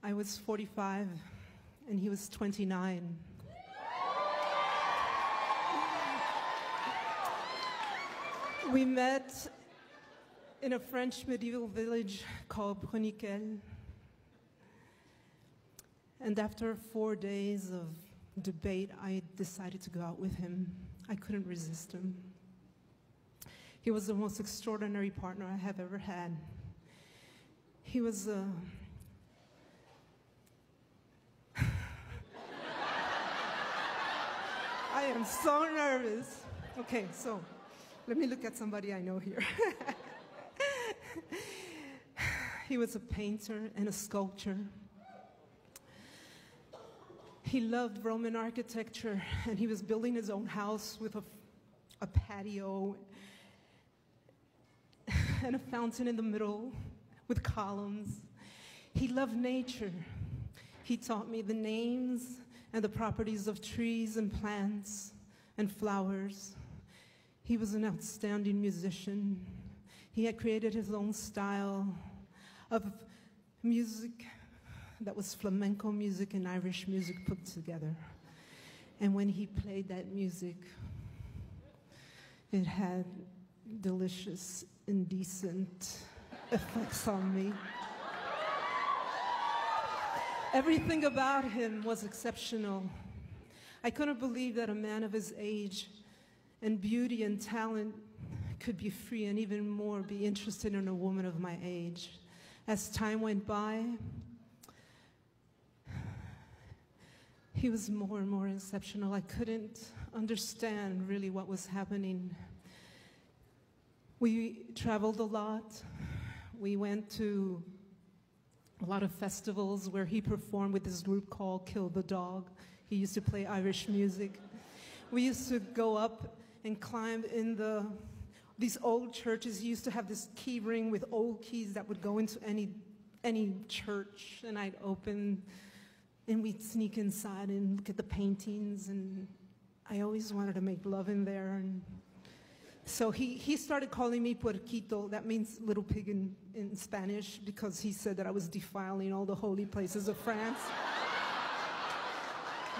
I was 45 and he was 29. We met in a French medieval village called Bruniquel. And after 4 days of debate, I decided to go out with him. I couldn't resist him. He was the most extraordinary partner I have ever had. He was I am so nervous. Okay, so let me look at somebody I know here. He was a painter and a sculptor. He loved Roman architecture, and he was building his own house with a patio and a fountain in the middle with columns. He loved nature. He taught me the names and the properties of trees and plants and flowers. He was an outstanding musician. He had created his own style of music that was flamenco music and Irish music put together. And when he played that music, it had delicious, indecent effects on me. Everything about him was exceptional. I couldn't believe that a man of his age and beauty and talent could be free and even more be interested in a woman of my age. As time went by, he was more and more exceptional. I couldn't understand really what was happening. We traveled a lot. We went to a lot of festivals where he performed with this group called Kill the Dog. He used to play Irish music. We used to go up and climb in these old churches. He used to have this key ring with old keys that would go into any church, and I'd open, and we'd sneak inside and look at the paintings, and I always wanted to make love in there. And so he started calling me Puerquito. That means little pig in Spanish, because he said that I was defiling all the holy places of France.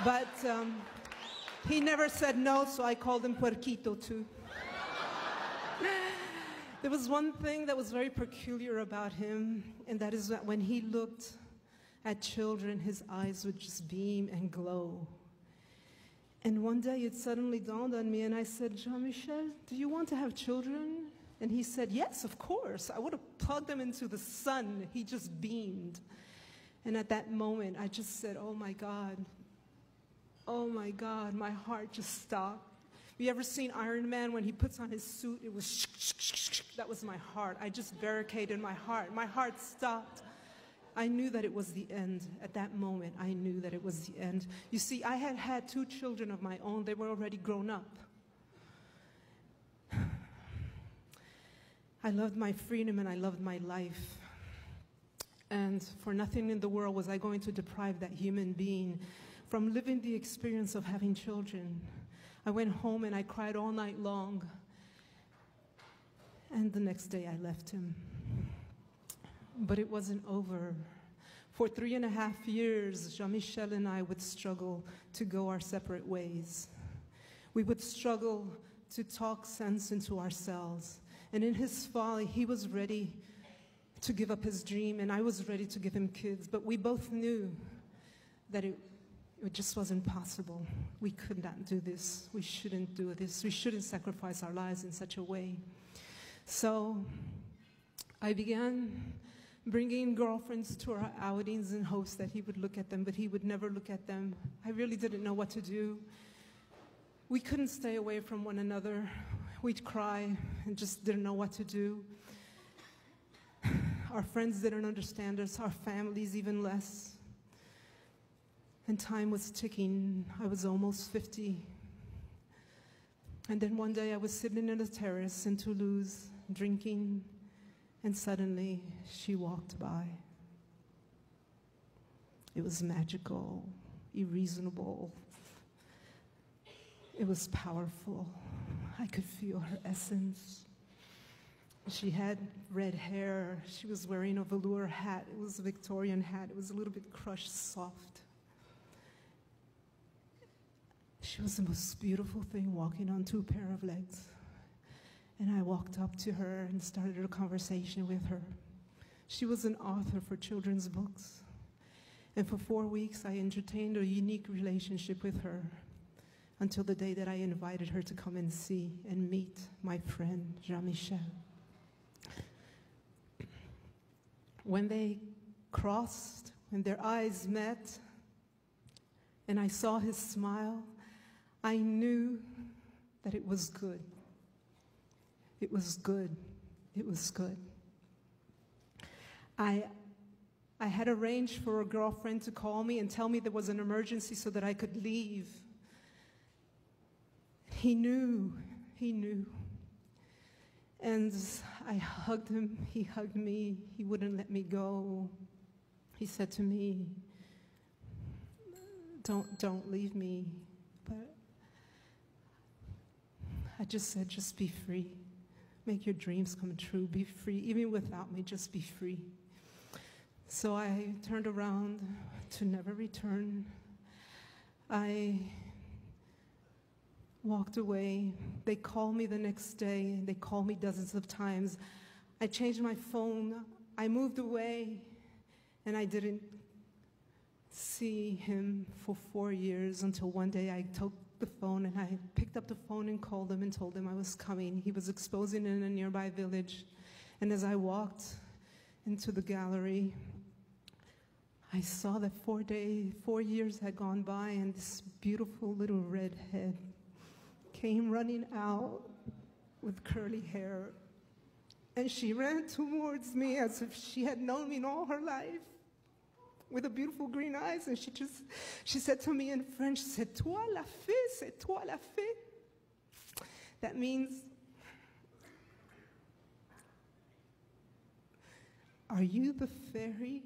But he never said no, so I called him Puerquito too. There was one thing that was very peculiar about him, and that is that when he looked at children, his eyes would just beam and glow. And one day it suddenly dawned on me, and I said, Jean-Michel, do you want to have children? And he said, yes, of course. I would have plugged them into the sun. He just beamed. And at that moment, I just said, oh my God, my heart just stopped. You ever seen Iron Man when he puts on his suit? It was that was my heart. I just barricaded my heart. My heart stopped. I knew that it was the end. At that moment, I knew that it was the end. You see, I had had 2 children of my own. They were already grown up. I loved my freedom and I loved my life. And for nothing in the world was I going to deprive that human being from living the experience of having children. I went home and I cried all night long. And the next day I left him. But it wasn't over. For 3.5 years, Jean-Michel and I would struggle to go our separate ways. We would struggle to talk sense into ourselves. And in his folly, he was ready to give up his dream, and I was ready to give him kids. But we both knew that it just wasn't possible. We could not do this. We shouldn't do this. We shouldn't sacrifice our lives in such a way. So I began bringing girlfriends to our outings in hopes that he would look at them, but he would never look at them. I really didn't know what to do. We couldn't stay away from one another. We'd cry and just didn't know what to do. Our friends didn't understand us, our families even less. And time was ticking. I was almost 50. And then one day I was sitting in a terrace in Toulouse, drinking, and suddenly she walked by. It was magical, irreasonable. It was powerful. I could feel her essence. She had red hair. She was wearing a velour hat. It was a Victorian hat. It was a little bit crushed soft. She was the most beautiful thing walking on two pair of legs. And I walked up to her and started a conversation with her. She was an author for children's books. And for 4 weeks, I entertained a unique relationship with her until the day that I invited her to come and see and meet my friend, Jean-Michel. When they crossed, when their eyes met, and I saw his smile, I knew that it was good. It was good. It was good. I had arranged for a girlfriend to call me and tell me there was an emergency so that I could leave. He knew. And I hugged him, he hugged me, he wouldn't let me go. He said to me, don't leave me. But I just said, just be free. Make your dreams come true, be free. Even without me, just be free. So I turned around to never return. I walked away. They called me the next day. They called me dozens of times. I changed my phone. I moved away, and I didn't see him for 4 years until one day I took the phone and I picked up the phone and called him and told him I was coming. He was exposing in a nearby village. And as I walked into the gallery, I saw that 4 years had gone by, and this beautiful little redhead came running out with curly hair, and she ran towards me as if she had known me all her life, with the beautiful green eyes, and she said to me in French, "C'est toi la fée, c'est toi la fée." That means, "Are you the fairy